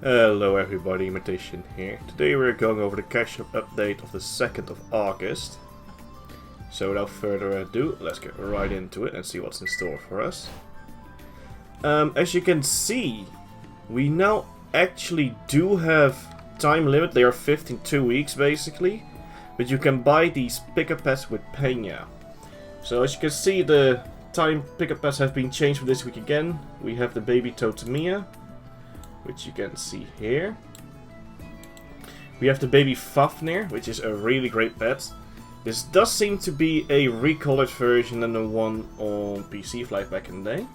Hello everybody, Martician here. Today we're going over the cash shop update of the 2nd of August. So without further ado, let's get right into it and see what's in store for us. As you can see, we now actually do have time limit. They are 52 weeks basically. But you can buy these pickup pets with Pena. So as you can see, the time pickup pets have been changed for this week again. We have the baby Totemia, which you can see here. We have the baby Fafnir, which is a really great pet. This does seem to be a recolored version than the one on PC Flight back in the day.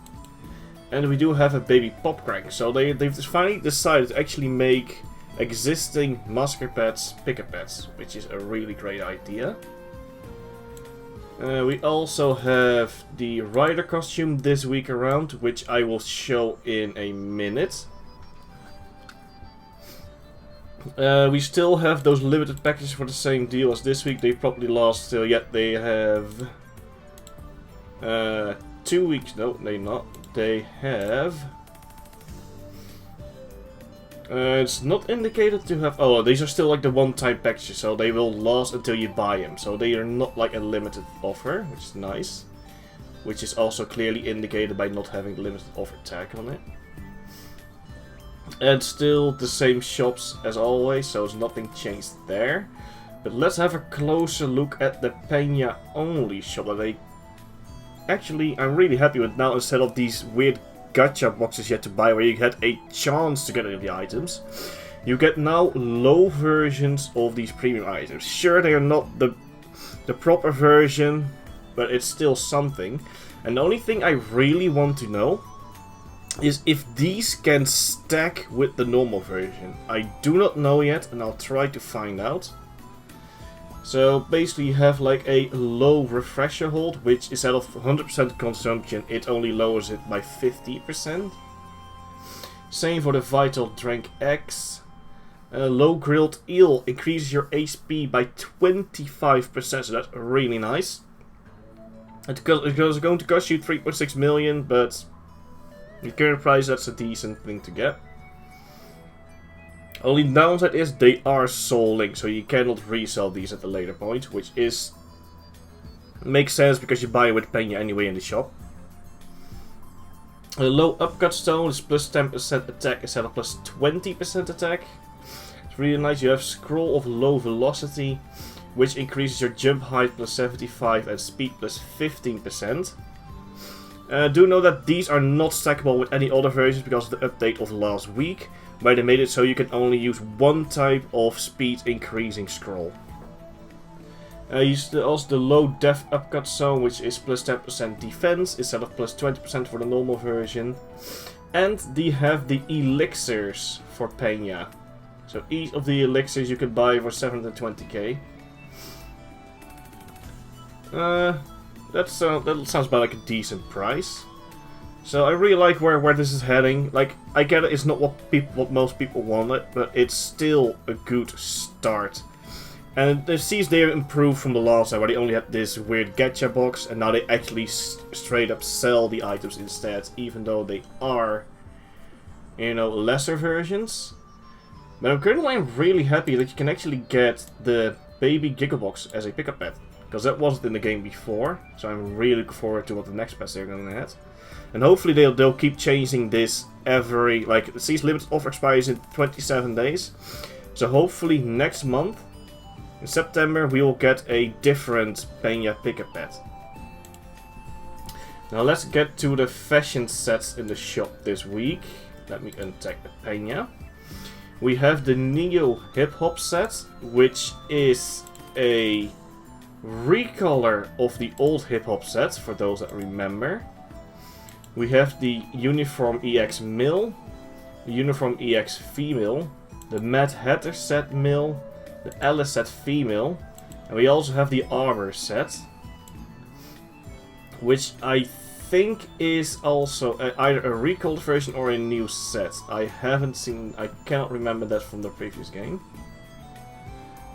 And we do have a baby Popcrank. So they've finally decided to actually make existing massacre pets pickup pets, which is a really great idea. We also have the rider costume this week around, which I will show in a minute. We still have those limited packages for the same deal as this week. They probably last till yet. They have 2 weeks. No, they not. They have. It's not indicated to have. Oh, these are still like the one-time packages, so they will last until you buy them. So they are not like a limited offer, which is nice. Which is also clearly indicated by not having the limited offer tag on it. And still the same shops as always, so there's nothing changed there. But let's have a closer look at the Pena only shop that I'm really happy with now. Instead of these weird gacha boxes you had to buy where you had a chance to get any of the items, you get now low versions of these premium items. Sure, they are not the proper version, but it's still something. And the only thing I really want to know is if these can stack with the normal version. I do not know yet, and I'll try to find out. So basically you have like a low refresher hold, which instead of 100% consumption, it only lowers it by 50%. Same for the Vital Drink X. Low grilled eel increases your HP by 25%, so that's really nice. It's going to cost you 3.6 million, but the current price, that's a decent thing to get. Only downside is they are soul linked, so you cannot resell these at a later point, which makes sense because you buy it with Pena anyway in the shop. A low upcut stone is plus 10% attack instead of plus 20% attack. It's really nice. You have scroll of low velocity, which increases your jump height plus 75 and speed plus 15%. Do know that these are not stackable with any other versions because of the update of last week, where they made it so you can only use one type of speed increasing scroll. Also the low def upcut zone, which is plus 10% defense instead of plus 20% for the normal version. And they have the elixirs for Pena. So each of the elixirs you can buy for 720k. That sounds about like a decent price. So I really like where this is heading. Like, I get it, it's not what most people wanted, but it's still a good start. And it seems they improved from the last time, where they only had this weird gacha box, and now they actually straight up sell the items instead, even though they are, you know, lesser versions. But currently I'm really happy that you can actually get the baby Gigglebox as a pickup pet, because that wasn't in the game before. So I'm really looking forward to what the next pets they're gonna add. And hopefully they'll keep changing this every, like, it seems limited offer expires in 27 days. So hopefully next month, in September, we will get a different Pena pickup pet. Now let's get to the fashion sets in the shop this week. Let me untag the Pena. We have the Neo Hip Hop set, which is a recolor of the old Hip Hop set, for those that remember. We have the Uniform EX Male, the Uniform EX Female, the Mad Hatter set Male, the Alice set Female, and we also have the Armor set, which I think is also either a recalled version or a new set. I cannot remember that from the previous game.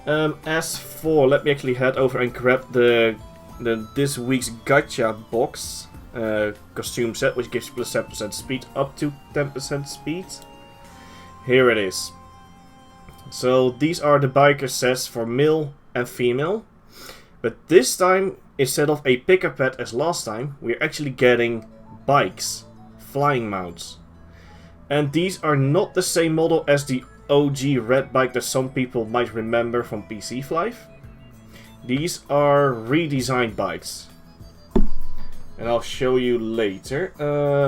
As for, let me actually head over and grab this week's gacha box. Costume set, which gives plus 10% speed up to 10% speed. Here it is. So these are the biker sets for male and female. But this time, instead of a picker pet as last time, we're actually getting bikes, flying mounts. And these are not the same model as the OG red bike that some people might remember from PC Life. These are redesigned bikes. And I'll show you later.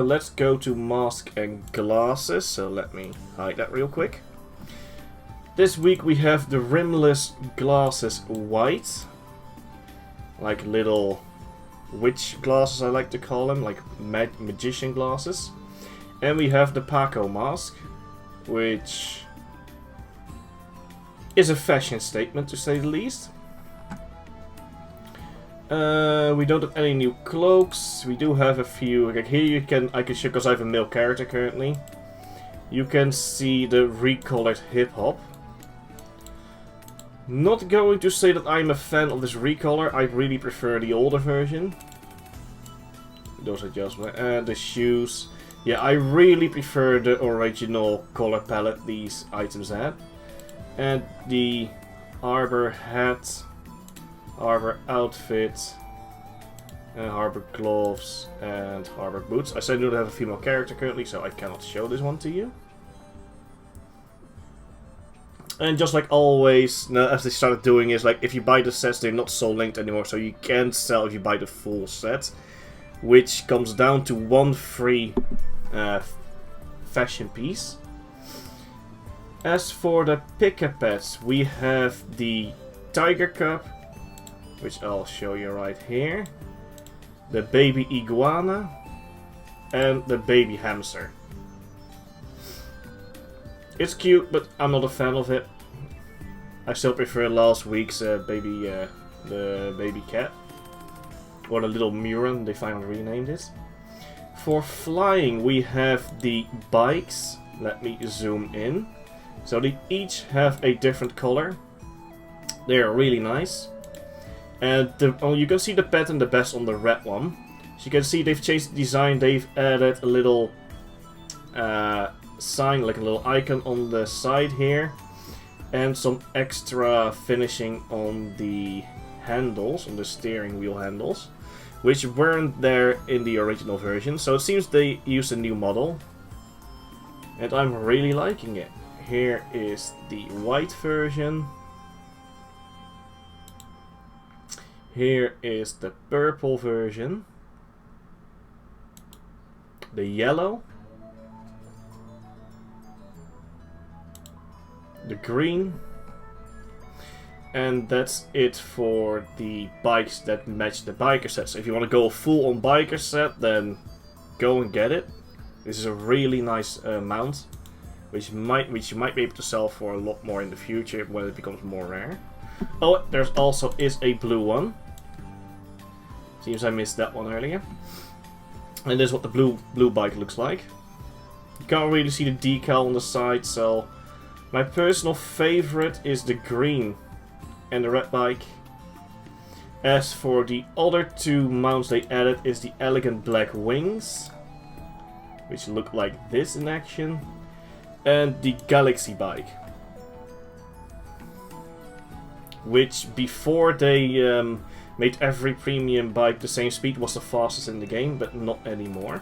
Let's go to mask and glasses. So let me hide that real quick. This week we have the rimless glasses white. Like little witch glasses, I like to call them. Like magician glasses. And we have the Paco mask. Which is a fashion statement, to say the least. We don't have any new cloaks. We do have a few. Like here I can show, because I have a male character currently. You can see the recolored hip hop. Not going to say that I'm a fan of this recolor. I really prefer the older version. Those adjustments and the shoes. Yeah, I really prefer the original color palette these items had. And the arbor hat, arbor outfit, arbor gloves, and arbor boots. I said I do have a female character currently, so I cannot show this one to you. And just like always, now, as they started doing is like if you buy the sets, they're not so linked anymore, so you can't sell if you buy the full set, which comes down to one free fashion piece. As for the pick-up pets, we have the Tiger Cub, which I'll show you right here, the baby iguana, and the baby hamster. It's cute, but I'm not a fan of it. I still prefer last week's the baby cat, or the little Muron. They finally renamed it. For flying, we have the bikes. Let me zoom in. So they each have a different color. They are really nice. And you can see the pattern the best on the red one. So you can see they've changed the design. They've added a little sign, like a little icon on the side here, and some extra finishing on the handles, on the steering wheel handles, which weren't there in the original version. So it seems they used a new model, and I'm really liking it. Here is the white version. Here is the purple version, the yellow, the green, and that's it for the bikes that match the biker set. So if you want to go full on biker set, then go and get it. This is a really nice mount, which you might be able to sell for a lot more in the future when it becomes more rare. Oh, there's also is a blue one. Seems I missed that one earlier. And this is what the blue bike looks like. You can't really see the decal on the side, so my personal favorite is the green and the red bike. As for the other two mounts they added is the elegant black wings, which look like this in action, and the Galaxy bike, which before they made every premium bike the same speed was the fastest in the game, but not anymore.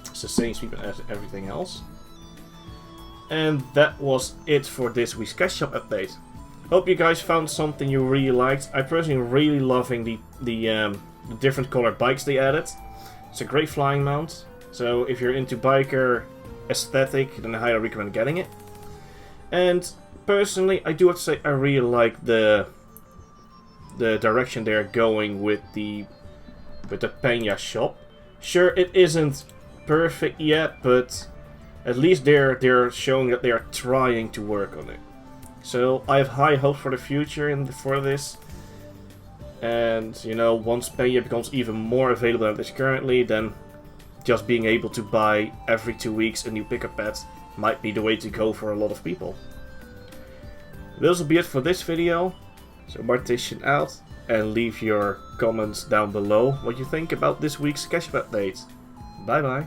It's the same speed as everything else. And that was it for this week's Cash Shop update. Hope you guys found something you really liked. I personally really loving the different colored bikes they added. It's a great flying mount. So if you're into biker aesthetic, then I highly recommend getting it. And personally, I do have to say I really like the direction they're going with the Pena shop. Sure, it isn't perfect yet, but at least they're showing that they are trying to work on it. So I have high hopes for the future and for this. And you know, once Pena becomes even more available than it is currently, then just being able to buy every 2 weeks a new pick-up pet might be the way to go for a lot of people. This will be it for this video. So Martician out, and leave your comments down below what you think about this week's Cash Shop update. Bye bye.